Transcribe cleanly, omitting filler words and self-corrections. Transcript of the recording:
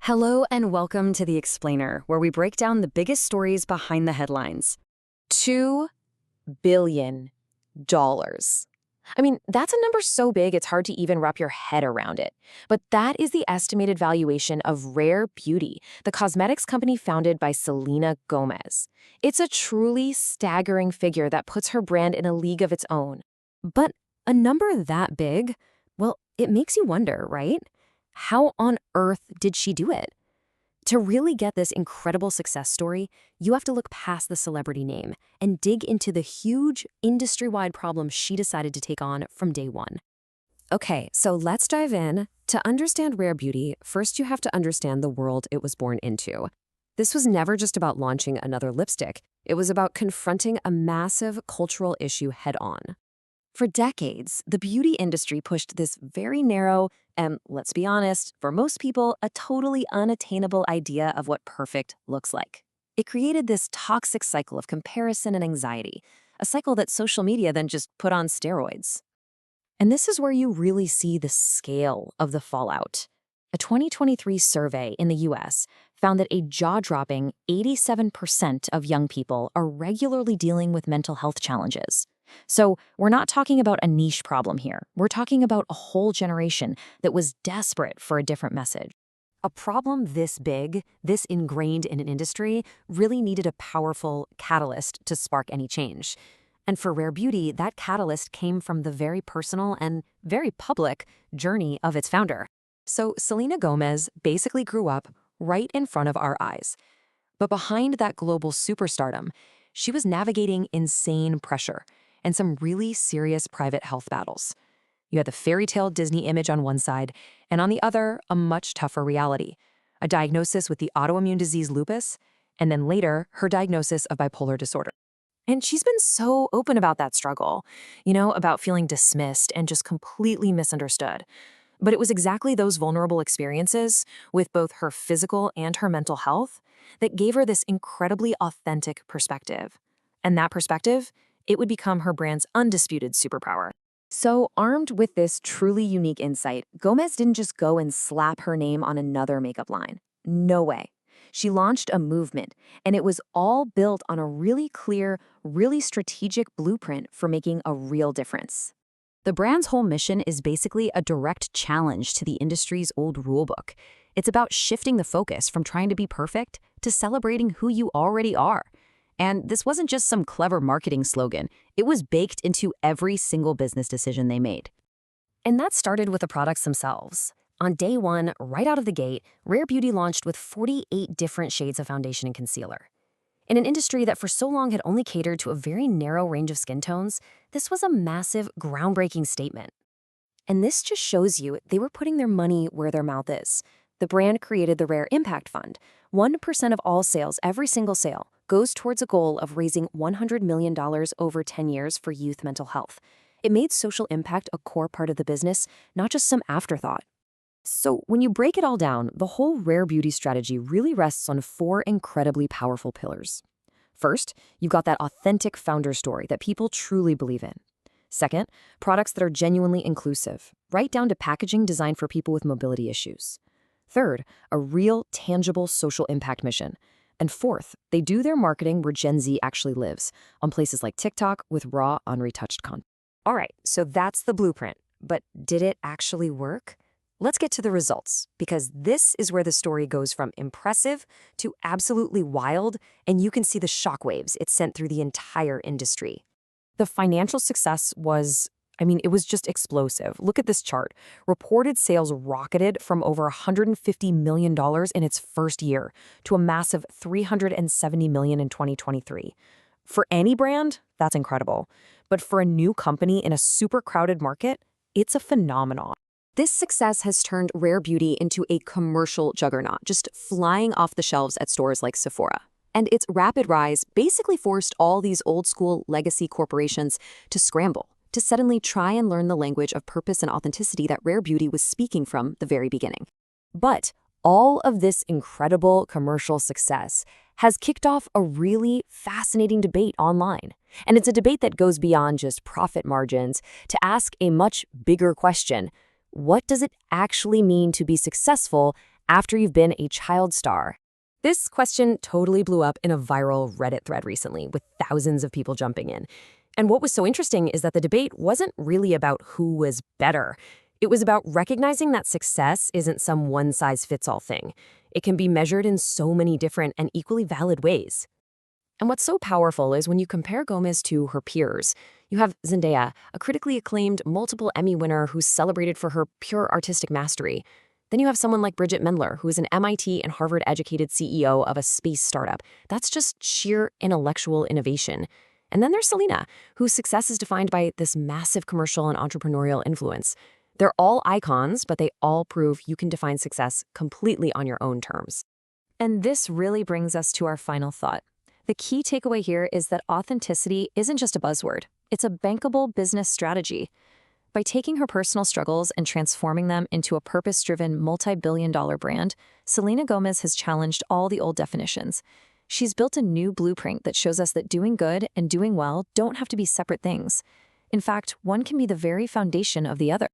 Hello and welcome to The Explainer, where we break down the biggest stories behind the headlines. $2 billion. I mean, that's a number so big it's hard to even wrap your head around it. But that is the estimated valuation of Rare Beauty, the cosmetics company founded by Selena Gomez. It's a truly staggering figure that puts her brand in a league of its own. But a number that big, well, it makes you wonder, right? How on earth did she do it? To really get this incredible success story, you have to look past the celebrity name and dig into the huge industry-wide problem she decided to take on from day one. Okay, so let's dive in. To understand Rare Beauty, first you have to understand the world it was born into. This was never just about launching another lipstick. It was about confronting a massive cultural issue head-on. For decades, the beauty industry pushed this very narrow and, let's be honest, for most people, a totally unattainable idea of what perfect looks like. It created this toxic cycle of comparison and anxiety, a cycle that social media then just put on steroids. And this is where you really see the scale of the fallout. A 2023 survey in the US found that a jaw-dropping 87% of young people are regularly dealing with mental health challenges. So we're not talking about a niche problem here. We're talking about a whole generation that was desperate for a different message. A problem this big, this ingrained in an industry, really needed a powerful catalyst to spark any change. And for Rare Beauty, that catalyst came from the very personal and very public journey of its founder. So Selena Gomez basically grew up right in front of our eyes. But behind that global superstardom, she was navigating insane pressure and some really serious private health battles. You had the fairy tale Disney image on one side, and on the other, a much tougher reality. A diagnosis with the autoimmune disease lupus, and then later, her diagnosis of bipolar disorder. And she's been so open about that struggle, about feeling dismissed and just completely misunderstood. But it was exactly those vulnerable experiences, with both her physical and her mental health, that gave her this incredibly authentic perspective. And that perspective, it would become her brand's undisputed superpower. So, armed with this truly unique insight, Gomez didn't just go and slap her name on another makeup line. No way. She launched a movement, and it was all built on a really clear, really strategic blueprint for making a real difference. The brand's whole mission is basically a direct challenge to the industry's old rulebook. It's about shifting the focus from trying to be perfect to celebrating who you already are. And this wasn't just some clever marketing slogan. It was baked into every single business decision they made. And that started with the products themselves. On day one, right out of the gate, Rare Beauty launched with 48 different shades of foundation and concealer. In an industry that for so long had only catered to a very narrow range of skin tones, this was a massive, groundbreaking statement. And this just shows you they were putting their money where their mouth is. The brand created the Rare Impact Fund. 1% of all sales, every single sale, goes towards a goal of raising $100 million over 10 years for youth mental health. It made social impact a core part of the business, not just some afterthought. So when you break it all down, the whole Rare Beauty strategy really rests on 4 incredibly powerful pillars. First, you've got that authentic founder story that people truly believe in. Second, products that are genuinely inclusive, right down to packaging designed for people with mobility issues. Third, a real, tangible social impact mission. And fourth, they do their marketing where Gen Z actually lives, on places like TikTok with raw, unretouched content. All right, so that's the blueprint. But did it actually work? Let's get to the results, because this is where the story goes from impressive to absolutely wild, and you can see the shockwaves it sent through the entire industry. The financial success was, it was just explosive. Look at this chart. Reported sales rocketed from over $150 million in its first year to a massive $370 million in 2023. For any brand, that's incredible. But for a new company in a super crowded market, it's a phenomenon. This success has turned Rare Beauty into a commercial juggernaut, just flying off the shelves at stores like Sephora. And its rapid rise basically forced all these old-school legacy corporations to scramble, to suddenly try and learn the language of purpose and authenticity that Rare Beauty was speaking from the very beginning. But all of this incredible commercial success has kicked off a really fascinating debate online. And it's a debate that goes beyond just profit margins to ask a much bigger question. What does it actually mean to be successful after you've been a child star? This question totally blew up in a viral Reddit thread recently, with thousands of people jumping in. And what was so interesting is that the debate wasn't really about who was better. It was about recognizing that success isn't some one-size-fits-all thing. It can be measured in so many different and equally valid ways. And what's so powerful is when you compare Gomez to her peers. You have Zendaya, a critically acclaimed multiple Emmy winner who's celebrated for her pure artistic mastery. Then you have someone like Bridget Mendler, who is an MIT and Harvard-educated CEO of a space startup. That's just sheer intellectual innovation. And then there's Selena, whose success is defined by this massive commercial and entrepreneurial influence. They're all icons, but they all prove you can define success completely on your own terms. And this really brings us to our final thought. The key takeaway here is that authenticity isn't just a buzzword. It's a bankable business strategy. By taking her personal struggles and transforming them into a purpose-driven, multi-billion-dollar brand, Selena Gomez has challenged all the old definitions. She's built a new blueprint that shows us that doing good and doing well don't have to be separate things. In fact, one can be the very foundation of the other.